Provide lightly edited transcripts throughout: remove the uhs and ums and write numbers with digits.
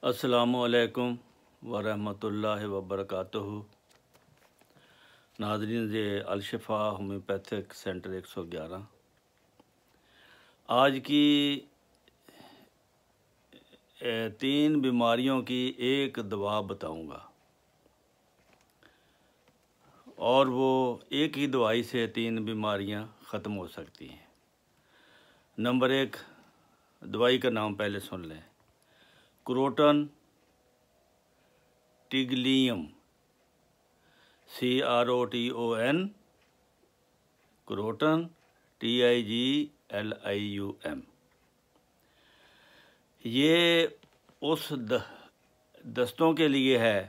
السلام علیکم ورحمۃ اللہ وبرکاتہ۔ ناظرین الشفا ہومیوپیتھک سینٹر 111 آج کی 3 بیماریوں کی ایک دوا بتاؤں گا، اور وہ ایک ہی دوائی سے 3 بیماریاں ختم ہو سکتی ہیں۔ نمبر 1، دوائی کا نام پہلے سن لیں، کروٹن ٹیگلیم، CROTON، کروٹن TIGLIUM۔ یہ اس دستوں کے لیے ہے،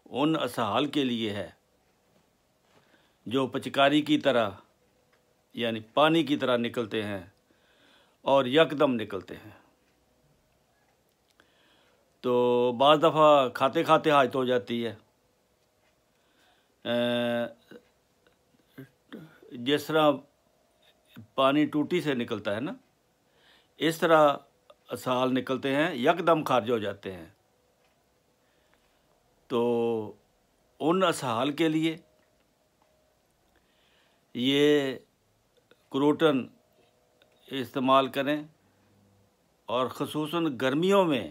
ان اسہال کے لیے ہے جو پچکاری کی طرح یعنی پانی کی طرح نکلتے ہیں اور یکدم نکلتے ہیں۔ تو بعض دفعہ کھاتے کھاتے حاجت ہو جاتی ہے، جس طرح پانی ٹوٹی سے نکلتا ہے نا، اس طرح اسہال نکلتے ہیں، یکدم خارج ہو جاتے ہیں۔ تو ان اسہال کے لیے یہ کروٹن استعمال کریں، اور خصوصاً گرمیوں میں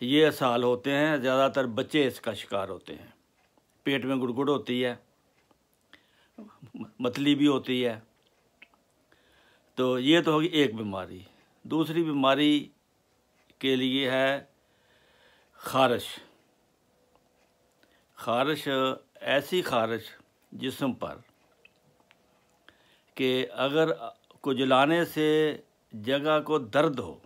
یہ اسہال ہوتے ہیں، زیادہ تر بچے اس کا شکار ہوتے ہیں۔ پیٹ میں گڑگڑ ہوتی ہے، متلی بھی ہوتی ہے۔ تو یہ تو ہوگی ایک بیماری۔ دوسری بیماری کے لیے ہے خارش۔ خارش ایسی خارش جسم پر کہ اگر کھجلانے سے جگہ کو درد ہو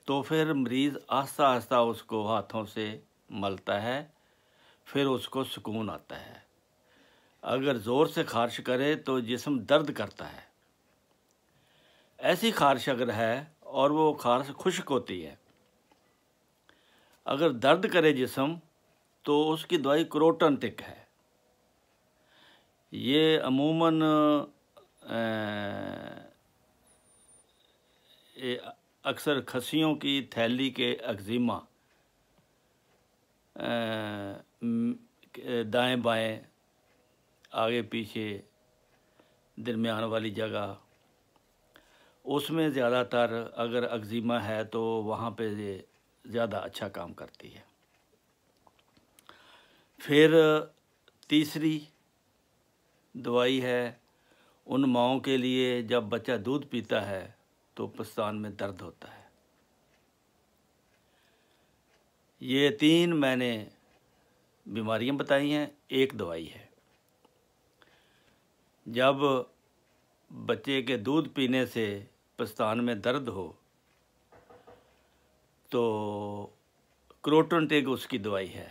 تو پھر مریض آہستہ آہستہ اس کو ہاتھوں سے ملتا ہے، پھر اس کو سکون آتا ہے۔ اگر زور سے خارش کرے تو جسم درد کرتا ہے۔ ایسی خارش اگر ہے اور وہ خارش خشک ہوتی ہے، اگر درد کرے جسم تو اس کی دوائی کروٹن ٹک ہے۔ یہ عموماً اکثر کھسیوں کی تھیلی کے ایگزیما، دائیں بائیں، آگے پیچھے، درمیان والی جگہ، اس میں زیادہ تر اگر ایگزیما ہے تو وہاں پہ یہ زیادہ اچھا کام کرتی ہے۔ پھر تیسری دوائی ہے ان ماؤں کے لیے جب بچہ دودھ پیتا ہے تو پستان میں درد ہوتا ہے۔ یہ 3 میں نے بیماریاں بتائی ہیں، ایک دوائی ہے۔ جب بچے کے دودھ پینے سے پستان میں درد ہو تو کروٹن ٹیگ اس کی دوائی ہے۔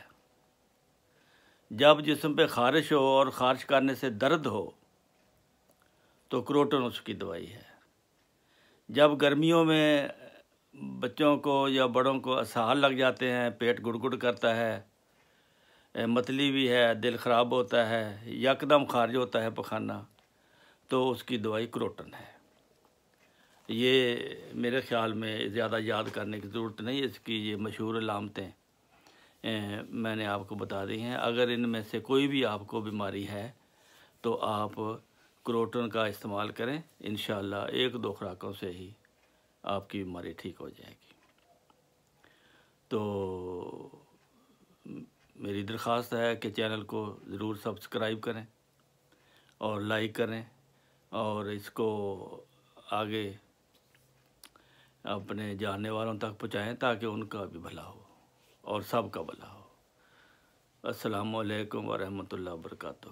جب جسم پہ خارش ہو اور خارش کرنے سے درد ہو تو کروٹن اس کی دوائی ہے۔ جب گرمیوں میں بچوں کو یا بڑوں کو اسہال لگ جاتے ہیں، پیٹ گڑ گڑ کرتا ہے، متلی بھی ہے، دل خراب ہوتا ہے، یکدم خارج ہوتا ہے پخانہ، تو اس کی دوائی کروٹن ہے۔ یہ میرے خیال میں زیادہ یاد کرنے کی ضرورت نہیں، اس کی یہ مشہور علامتیں میں نے آپ کو بتا دی ہیں۔ اگر ان میں سے کوئی بھی آپ کو بیماری ہے تو آپ کروٹن کا استعمال کریں، انشاءاللہ 1-2 خوراکوں سے ہی آپ کی بیماری ٹھیک ہو جائے گی۔ تو میری درخواست ہے کہ چینل کو ضرور سبسکرائب کریں اور لائک کریں، اور اس کو آگے اپنے جاننے والوں تک پہنچائیں تاکہ ان کا بھی بھلا ہو اور سب کا بھلا ہو۔ السلام علیکم ورحمۃ اللہ وبرکاتہ۔